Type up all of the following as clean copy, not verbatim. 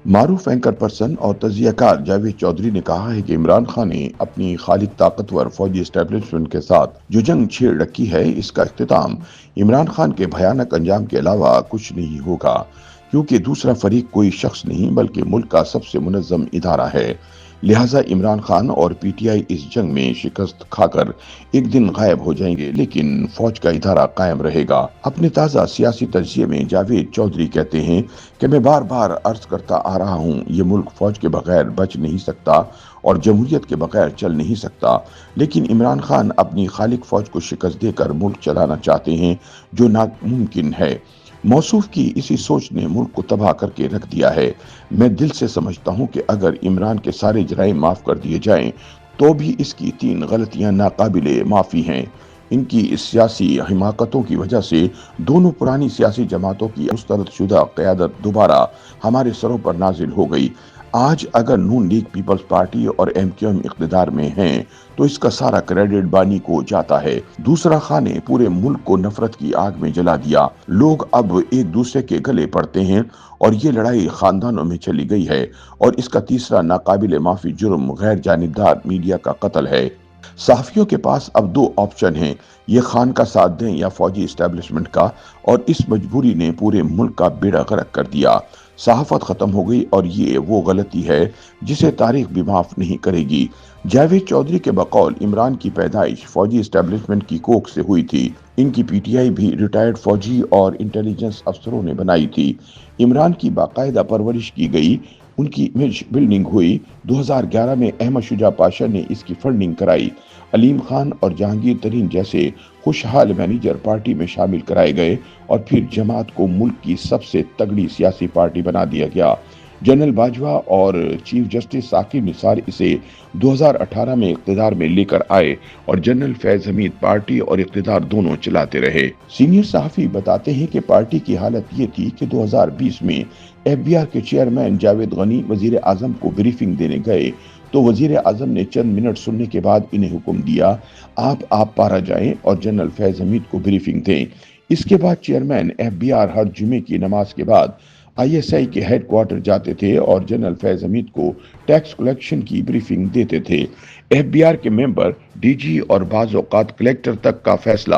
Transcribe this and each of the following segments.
معروف anchor person اور تجزیہ کار جاوید چودھری نے کہا ہے کہ عمران خان نے اپنی خالق طاقتور فوجی اسٹیبلشمنٹ کے ساتھ جو جنگ چھیڑ رکھی ہے، اس کا اختتام عمران خان کے بھیانک انجام کے علاوہ کچھ نہیں ہوگا، کیونکہ دوسرا فریق کوئی شخص نہیں بلکہ ملک کا سب سے منظم ادارہ ہے۔ لہٰذا عمران خان اور پی ٹی آئی اس جنگ میں شکست کھا کر ایک دن غائب ہو جائیں گے، لیکن فوج کا ادارہ قائم رہے گا۔ اپنے تازہ سیاسی تجزیے میں جاوید چودھری کہتے ہیں کہ میں بار بار عرض کرتا آ رہا ہوں، یہ ملک فوج کے بغیر بچ نہیں سکتا اور جمہوریت کے بغیر چل نہیں سکتا، لیکن عمران خان اپنی خالق فوج کو شکست دے کر ملک چلانا چاہتے ہیں، جو ناممکن ہے۔ موصوف کی اسی سوچ نے ملک کو تباہ کر کے رکھ دیا ہے۔ میں دل سے سمجھتا ہوں کہ اگر عمران کے سارے جرائم معاف کر دیے جائیں تو بھی اس کی 3 غلطیاں ناقابل معافی ہیں۔ ان کی سیاسی حماقتوں کی وجہ سے دونوں پرانی سیاسی جماعتوں کی مسترد شدہ قیادت دوبارہ ہمارے سروں پر نازل ہو گئی۔ آج اگر نون لیگ پیپلز پارٹی اور ایم کیو ایم اقتدار میں ہیں تو اس کا سارا کریڈٹ بانی کو جاتا ہے۔ دوسرا خان نے پورے ملک کو نفرت کی آگ میں جلا دیا۔ لوگ اب ایک دوسرے کے گلے پڑتے ہیں اور یہ لڑائی خاندانوں میں چلی گئی ہے، اور اس کا تیسرا ناقابل معافی جرم غیر جانبدار میڈیا کا قتل ہے۔ صحافیوں کے پاس اب 2 آپشن ہیں، یہ خان کا ساتھ دیں یا فوجی اسٹیبلشمنٹ کا، اور اس مجبوری نے پورے ملک کا بیڑا غرق کر دیا۔ صحافت ختم ہو گئی اور یہ وہ غلطی ہے جسے تاریخ بھی معاف نہیں کرے گی۔ جاوید چودھری کے بقول عمران کی پیدائش فوجی اسٹیبلشمنٹ کی کوکھ سے ہوئی تھی۔ ان کی پی ٹی آئی بھی ریٹائرڈ فوجی اور انٹیلیجنس افسروں نے بنائی تھی۔ عمران کی باقاعدہ پرورش کی گئی، ان کی امیج بلڈنگ ہوئی۔ 2011 میں احمد شجاع پاشا نے اس کی فنڈنگ کرائی۔ علیم خان اور جہانگیر ترین جیسے خوشحال مینیجر پارٹی میں شامل کرائے گئے اور پھر جماعت کو ملک کی سب سے تگڑی سیاسی پارٹی بنا دیا گیا۔ جنرل باجوہ اور چیف جسٹس ثاقب نثار اسے 2018 میں اقتدار میں لے کر آئے اور جنرل فیض حمید پارٹی اور اقتدار دونوں چلاتے رہے۔ سینئر صحافی بتاتے ہیں کہ پارٹی کی حالت یہ تھی کہ 2020 میں ایف بی آر کے چیئرمین جاوید غنی وزیر اعظم کو بریفنگ دینے گئے تو وزیر اعظم نے چند منٹ سننے کے بعد انہیں حکم دیا، آپ پارا جائیں اور جنرل فیض حمید کو بریفنگ دیں۔ اس کے بعد چیئرمین ایف بی آر ہر جمعے کی نماز کے بعد آئی ایس آئی کے ہیڈ کوارٹر جاتے تھے اور جنرل فیض حمید کو ٹیکس کلیکشن کی بریفنگ دیتے تھے۔ ایف بی آر کے ممبر ڈی جی اور بعض اوقات کلیکٹر تک کا فیصلہ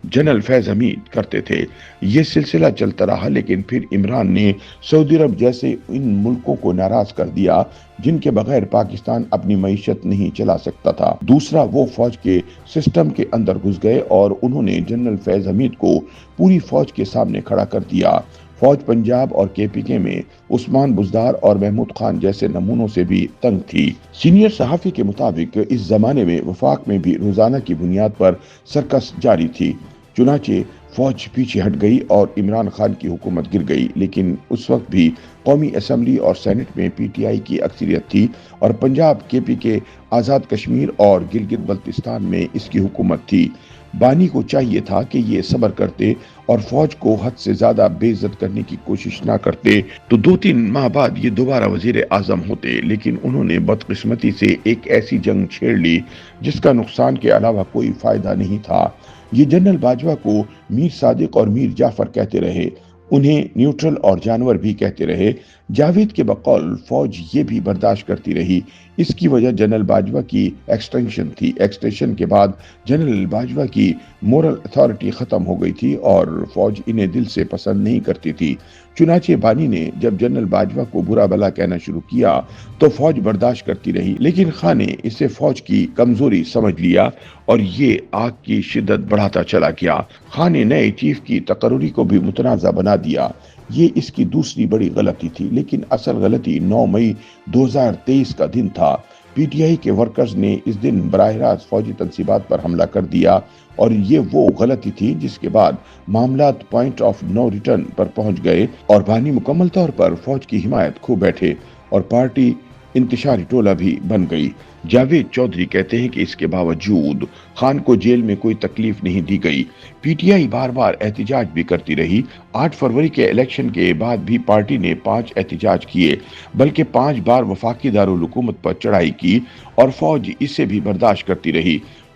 جنرل فیض حمید کرتے تھے۔ یہ سلسلہ چلتا رہا، لیکن پھر عمران نے سعودی عرب جیسے ان ملکوں کو ناراض کر دیا جن کے بغیر پاکستان اپنی معیشت نہیں چلا سکتا تھا۔ دوسرا، وہ فوج کے سسٹم کے اندر گھس گئے اور انہوں نے جنرل فیض حمید کو پوری فوج کے سامنے کھڑا کر دیا۔ فوج پنجاب اور کے پی کے میں عثمان بزدار اور محمود خان جیسے نمونوں سے بھی تنگ تھی۔ سینئر صحافی کے مطابق اس زمانے میں وفاق میں بھی روزانہ کی بنیاد پر سرکس جاری تھی۔ چنانچہ فوج پیچھے ہٹ گئی اور عمران خان کی حکومت گر گئی، لیکن اس وقت بھی قومی اسمبلی اور سینٹ میں پی ٹی آئی کی اکثریت تھی اور پنجاب کے پی کے، آزاد کشمیر اور گلگت بلتستان میں اس کی حکومت تھی۔ بانی کو چاہیے تھا کہ یہ صبر کرتے اور فوج کو حد سے زیادہ بے عزت کرنے کی کوشش نہ کرتے تو 2-3 ماہ بعد یہ دوبارہ وزیر اعظم ہوتے، لیکن انہوں نے بدقسمتی سے ایک ایسی جنگ چھیڑ لی جس کا نقصان کے علاوہ کوئی فائدہ نہیں تھا۔ یہ جنرل باجوہ کو میر صادق اور میر جعفر کہتے رہے، انہیں نیوٹرل اور جانور بھی کہتے رہے۔ جاوید کے بقول فوج یہ بھی برداشت کرتی رہی۔ اس کی وجہ جنرل باجوہ کی ایکسٹینشن تھی۔ ایکسٹینشن کے بعد جنرل باجوہ کی مورل اتھارٹی ختم ہو گئی تھی اور فوج انہیں دل سے پسند نہیں کرتی تھی۔ چنانچہ بانی نے جب جنرل باجوہ کو برا بھلا کہنا شروع کیا تو فوج برداشت کرتی رہی، لیکن خان نے اسے فوج کی کمزوری سمجھ لیا اور یہ آگ کی شدت بڑھاتا چلا گیا۔ خان نے نئے چیف کی تقرری کو بھی متنازع بنا دیا۔ یہ اس کی دوسری بڑی غلطی تھی، لیکن اصل غلطی 9 مئی 2023 کا دن تھا۔ پی ٹی آئی کے ورکرز نے اس دن براہ راست فوجی تنصیبات پر حملہ کر دیا اور یہ وہ غلطی تھی جس کے بعد معاملات پوائنٹ آف نو ریٹرن پر پہنچ گئے اور بانی مکمل طور پر فوج کی حمایت کھو بیٹھے اور پارٹی انتشاری ٹولہ بھی بن گئی۔ جاوید چودھری کہتے ہیں کہ اس کے باوجود خان کو جیل میں کوئی تکلیف نہیں دی گئی۔ پی ٹی آئی بار بار احتجاج بھی کرتی رہی۔ 8 فروری کے الیکشن کے بعد بھی پارٹی نے 5 احتجاج کیے، بلکہ 5 بار وفاقی دارالحکومت پر چڑھائی کی اور فوج اسے بھی برداشت کرتی رہی۔